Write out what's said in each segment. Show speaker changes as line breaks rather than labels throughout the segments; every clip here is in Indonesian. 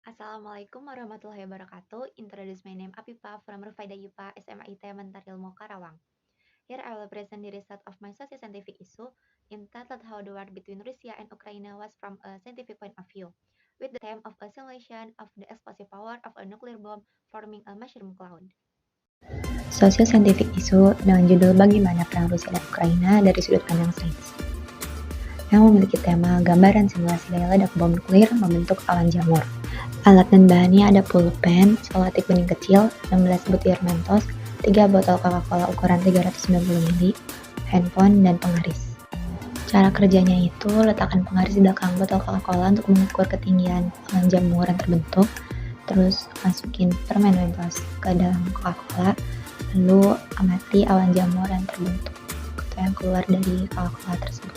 Assalamualaikum warahmatullahi wabarakatuh. Introduce my name Apipa from Rufaida Yupa SMA IT Mentar Ilmu Karawang. Here I will present the result of my socio-scientific issue entitled How the War Between Russia and Ukraine Was from a Scientific Point of View, with the theme of a simulation of the explosive power of a nuclear bomb forming a mushroom cloud. Socio-scientific issue dengan judul Bagaimana Perang Rusia dan Ukraina dari Sudut Pandang Sains, yang memiliki tema gambaran simulasi daya ledak bom nuklir membentuk awan jamur. Alat dan bahannya ada pulpen, selotip kuning kecil, 16 butir Mentos, 3 botol Coca-Cola ukuran 390 ml, handphone, dan penggaris. Cara kerjanya itu, letakkan penggaris di belakang botol Coca-Cola untuk mengukur ketinggian awan jamur yang terbentuk, terus masukin permen Mentos ke dalam Coca-Cola, lalu amati awan jamur yang terbentuk atau yang keluar dari Coca-Cola tersebut.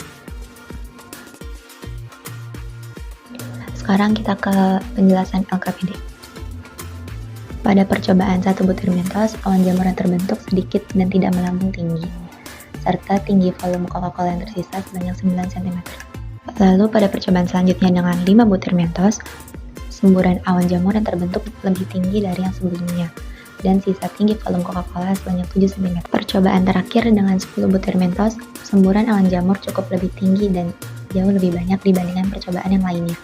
Sekarang kita ke penjelasan LKPD. Pada percobaan 1 butir Mentos, awan jamur yang terbentuk sedikit dan tidak melambung tinggi, serta tinggi volume Coca-Cola yang tersisa sebanyak 9 cm. Lalu pada percobaan selanjutnya dengan 5 butir Mentos, semburan awan jamur yang terbentuk lebih tinggi dari yang sebelumnya, dan sisa tinggi volume Coca-Cola sebanyak 7 cm. Percobaan terakhir dengan 10 butir Mentos, semburan awan jamur cukup lebih tinggi dan jauh lebih banyak dibandingkan percobaan yang lainnya,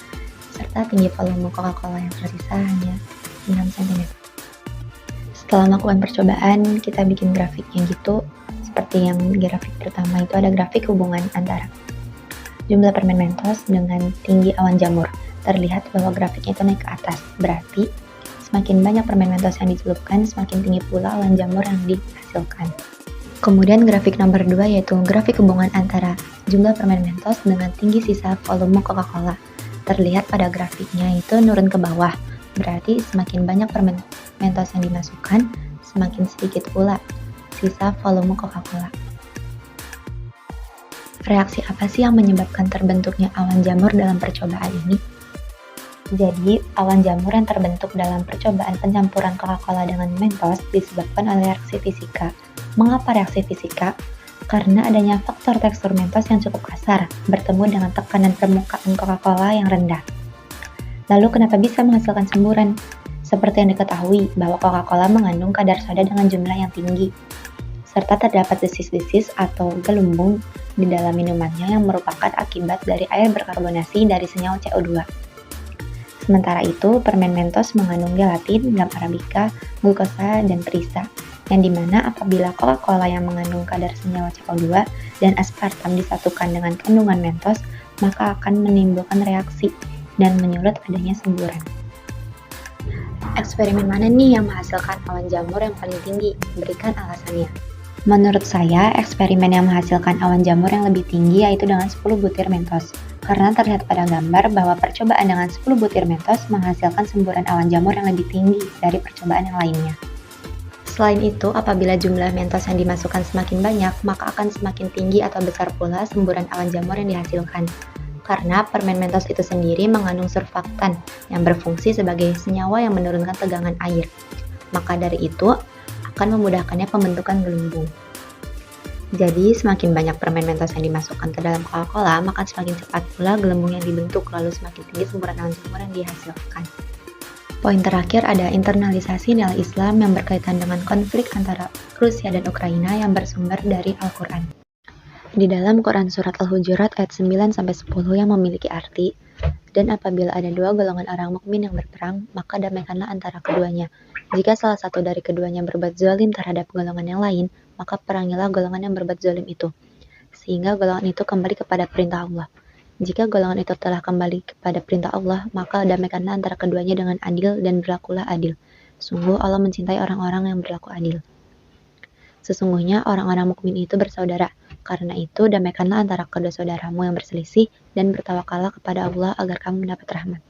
serta tinggi volume Coca-Cola yang tersisa hanya 6 cm. Setelah melakukan percobaan, kita bikin grafiknya gitu. Seperti yang grafik pertama itu ada grafik hubungan antara jumlah permen Mentos dengan tinggi awan jamur. Terlihat bahwa grafiknya itu naik ke atas, berarti semakin banyak permen Mentos yang dicelupkan, semakin tinggi pula awan jamur yang dihasilkan. Kemudian grafik nomor 2 yaitu grafik hubungan antara jumlah permen Mentos dengan tinggi sisa volume Coca-Cola. Terlihat pada grafiknya itu nurun ke bawah, berarti semakin banyak permen Mentos yang dimasukkan, semakin sedikit pula sisa volume Coca-Cola. Reaksi apa sih yang menyebabkan terbentuknya awan jamur dalam percobaan ini? Jadi, awan jamur yang terbentuk dalam percobaan pencampuran Coca-Cola dengan Mentos disebabkan oleh reaksi fisika. Mengapa reaksi fisika? Karena adanya faktor tekstur Mentos yang cukup kasar, bertemu dengan tekanan permukaan Coca-Cola yang rendah. Lalu kenapa bisa menghasilkan semburan? Seperti yang diketahui bahwa Coca-Cola mengandung kadar soda dengan jumlah yang tinggi, serta terdapat desis-desis atau gelembung di dalam minumannya yang merupakan akibat dari air berkarbonasi dari senyawa CO2. Sementara itu, permen Mentos mengandung gelatin, gam arabica, glukosa, dan perisa, yang dimana apabila Coca-Cola yang mengandung kadar senyawa CO2 dan aspartam disatukan dengan kandungan Mentos, maka akan menimbulkan reaksi dan menyulut adanya semburan. Eksperimen mana nih yang menghasilkan awan jamur yang paling tinggi? Berikan alasannya. Menurut saya, eksperimen yang menghasilkan awan jamur yang lebih tinggi yaitu dengan 10 butir Mentos. Karena terlihat pada gambar bahwa percobaan dengan 10 butir Mentos menghasilkan semburan awan jamur yang lebih tinggi dari percobaan yang lainnya. Selain itu, apabila jumlah Mentos yang dimasukkan semakin banyak, maka akan semakin tinggi atau besar pula semburan awan jamur yang dihasilkan. Karena permen Mentos itu sendiri mengandung surfaktan yang berfungsi sebagai senyawa yang menurunkan tegangan air. Maka dari itu, akan memudahkannya pembentukan gelembung. Jadi, semakin banyak permen Mentos yang dimasukkan ke dalam Coca-Cola, maka semakin cepat pula gelembung yang dibentuk, lalu semakin tinggi semburan awan jamur yang dihasilkan. Poin terakhir ada internalisasi nilai Islam yang berkaitan dengan konflik antara Rusia dan Ukraina yang bersumber dari Al-Quran. Di dalam Quran Surat Al-Hujurat ayat 9-10 yang memiliki arti, dan apabila ada dua golongan orang mukmin yang berperang, maka damaikanlah antara keduanya. Jika salah satu dari keduanya berbuat zalim terhadap golongan yang lain, maka perangilah golongan yang berbuat zalim itu, sehingga golongan itu kembali kepada perintah Allah. Jika golongan itu telah kembali kepada perintah Allah, maka damaikanlah antara keduanya dengan adil dan berlakulah adil. Sungguh Allah mencintai orang-orang yang berlaku adil. Sesungguhnya orang-orang mukmin itu bersaudara. Karena itu, damaikanlah antara kedua saudaramu yang berselisih dan bertawakallah kepada Allah agar kamu mendapat rahmat.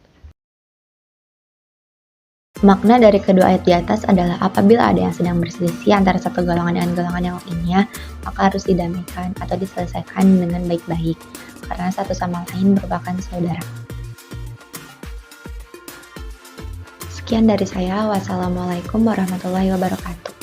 Makna dari kedua ayat di atas adalah apabila ada yang sedang berselisih antara satu golongan dengan golongan yang lainnya, maka harus didamaikan atau diselesaikan dengan baik-baik, karena satu sama lain merupakan saudara. Sekian dari saya. Wassalamualaikum warahmatullahi wabarakatuh.